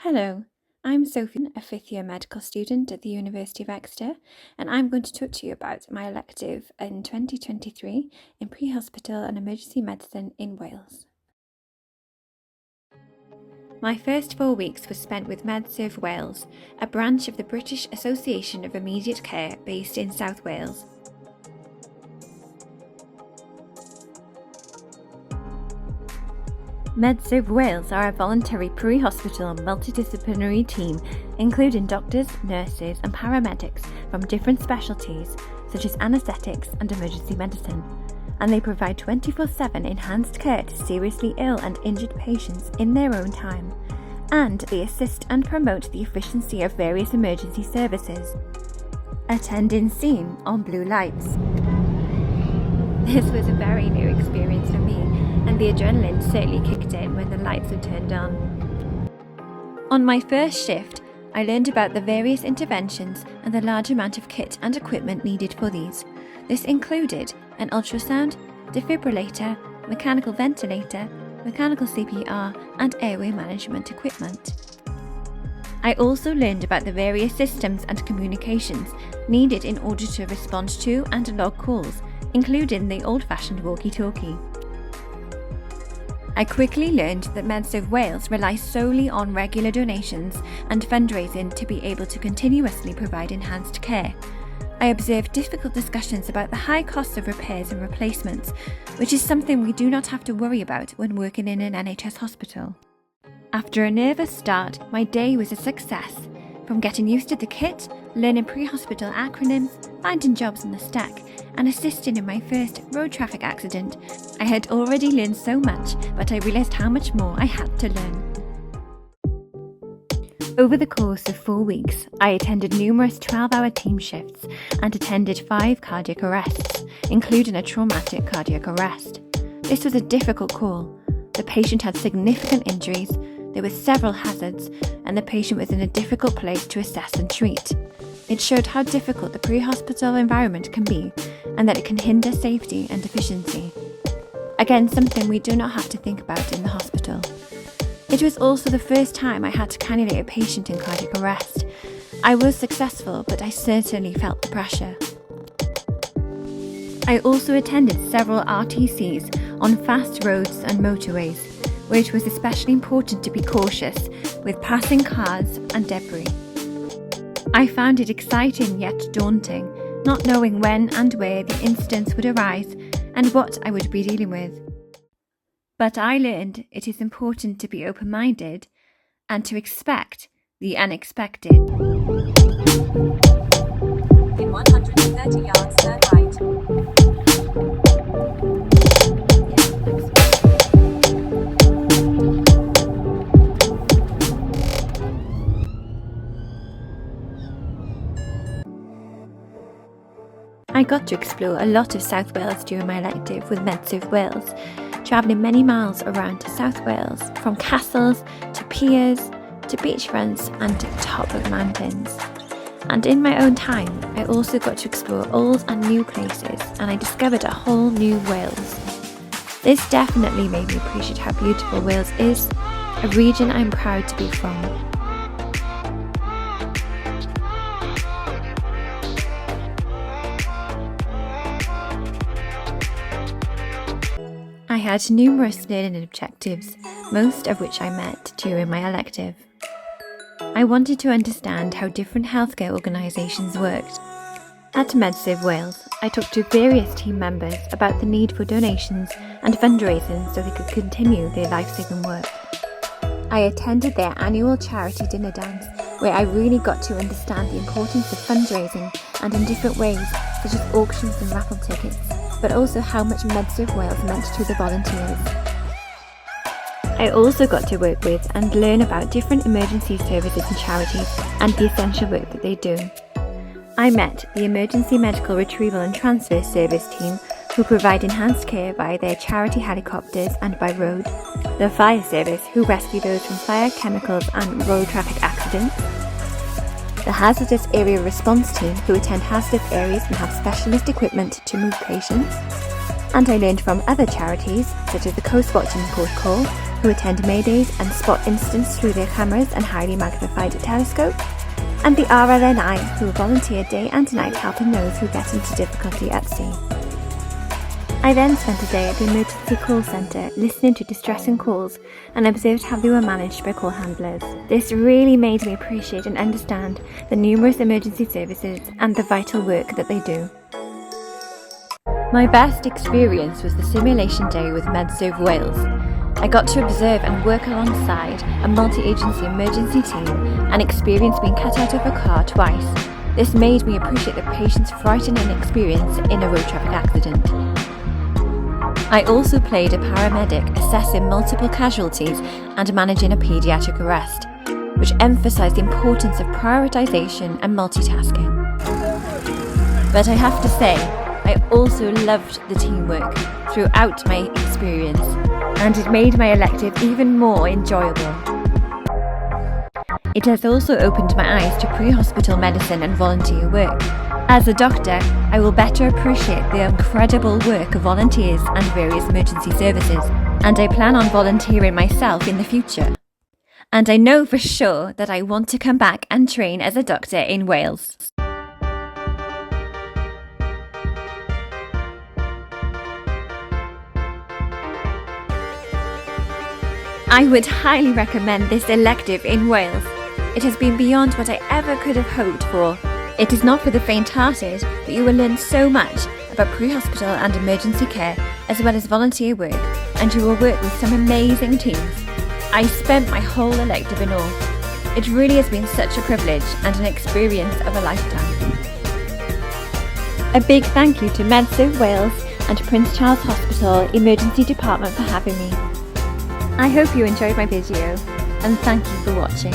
Hello, I'm Sophie, a fifth-year medical student at the University of Exeter, and I'm going to talk to you about my elective in 2023 in pre-hospital and emergency medicine in Wales. My first 4 weeks was spent with MedServe Wales, a branch of the British Association of Immediate Care based in South Wales. MedServe Wales are a voluntary pre-hospital multidisciplinary team including doctors, nurses and paramedics from different specialties such as anaesthetics and emergency medicine, and they provide 24/7 enhanced care to seriously ill and injured patients in their own time, and they assist and promote the efficiency of various emergency services. Attending scene on blue lights. This was a very new experience for me, and the adrenaline certainly kicked in when the lights were turned on. On my first shift, I learned about the various interventions and the large amount of kit and equipment needed for these. This included an ultrasound, defibrillator, mechanical ventilator, mechanical CPR, and airway management equipment. I also learned about the various systems and communications needed in order to respond to and log calls, including the old-fashioned walkie-talkie. I quickly learned that MedServe Wales relies solely on regular donations and fundraising to be able to continuously provide enhanced care. I observed difficult discussions about the high costs of repairs and replacements, which is something we do not have to worry about when working in an NHS hospital. After a nervous start, my day was a success. From getting used to the kit, learning pre-hospital acronyms, finding jobs on the stack, and assisting in my first road traffic accident, I had already learned so much, but I realised how much more I had to learn. Over the course of 4 weeks, I attended numerous 12-hour team shifts and attended 5 cardiac arrests, including a traumatic cardiac arrest. This was a difficult call. The patient had significant injuries, there were several hazards, and the patient was in a difficult place to assess and treat. It showed how difficult the pre-hospital environment can be and that it can hinder safety and efficiency. Again, something we do not have to think about in the hospital. It was also the first time I had to cannulate a patient in cardiac arrest. I was successful, but I certainly felt the pressure. I also attended several RTCs on fast roads and motorways, where it was especially important to be cautious with passing cars and debris. I found it exciting yet daunting, not knowing when and where the incidents would arise and what I would be dealing with. But I learned it is important to be open-minded and to expect the unexpected. In 130 yards, turn right. I got to explore a lot of South Wales during my elective with MedServe Wales, travelling many miles around South Wales, from castles to piers to beachfronts and to the top of mountains. And in my own time, I also got to explore old and new places, and I discovered a whole new Wales. This definitely made me appreciate how beautiful Wales is, a region I'm proud to be from. I had numerous learning objectives, most of which I met during my elective. I wanted to understand how different healthcare organisations worked. At MedServe Wales, I talked to various team members about the need for donations and fundraising so they could continue their life-saving work. I attended their annual charity dinner dance, where I really got to understand the importance of fundraising and in different ways, such as auctions and raffle tickets, but also how much MedServe Wales meant to the volunteers. I also got to work with and learn about different emergency services and charities and the essential work that they do. I met the Emergency Medical Retrieval and Transfer Service team, who provide enhanced care via their charity helicopters and by road, the Fire Service, who rescue those from fire, chemicals and road traffic accidents, the Hazardous Area Response team, who attend hazardous areas and have specialist equipment to move patients, and I learned from other charities such as the Coast Watch and Port Call, who attend maydays and spot incidents through their cameras and highly magnified telescope, and the RLNI, who volunteer day and night helping those who get into difficulty at sea. I then spent a day at the emergency call centre listening to distressing calls and observed how they were managed by call handlers. This really made me appreciate and understand the numerous emergency services and the vital work that they do. My best experience was the simulation day with MedServe Wales. I got to observe and work alongside a multi-agency emergency team and experience being cut out of a car twice. This made me appreciate the patient's frightening experience in a road traffic accident. I also played a paramedic assessing multiple casualties and managing a paediatric arrest, which emphasised the importance of prioritisation and multitasking. But I have to say, I also loved the teamwork throughout my experience, and it made my elective even more enjoyable. It has also opened my eyes to pre-hospital medicine and volunteer work. As a doctor, I will better appreciate the incredible work of volunteers and various emergency services, and I plan on volunteering myself in the future. And I know for sure that I want to come back and train as a doctor in Wales. I would highly recommend this elective in Wales. It has been beyond what I ever could have hoped for. It is not for the faint-hearted, but you will learn so much about pre-hospital and emergency care, as well as volunteer work, and you will work with some amazing teams. I spent my whole elective in awe. It really has been such a privilege and an experience of a lifetime. A big thank you to MedServe Wales and Prince Charles Hospital Emergency Department for having me. I hope you enjoyed my video, and thank you for watching.